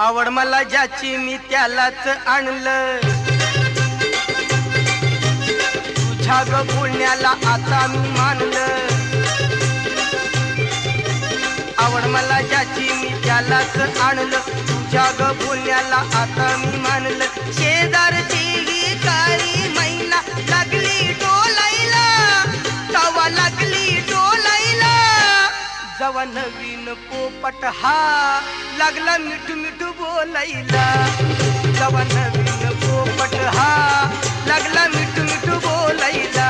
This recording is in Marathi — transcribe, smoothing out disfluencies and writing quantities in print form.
आवड मला ज्याची मी त्यालाच आणलं, तुझ्या ग बोलण्याला आता मी मानलं। आवड मला ज्याची मी त्यालाच आणलं, तुझ्या ग बोलण्याला आता मी मानलं। शेजारची ही काळी मैना लागली डोलायला, तवा लागली डोलायला। जवा नवीन पोपट हा लागला मिठू मिठू बोलायला, जवा नवीन पोपट हा लागला मिठू मिठू बोलायला।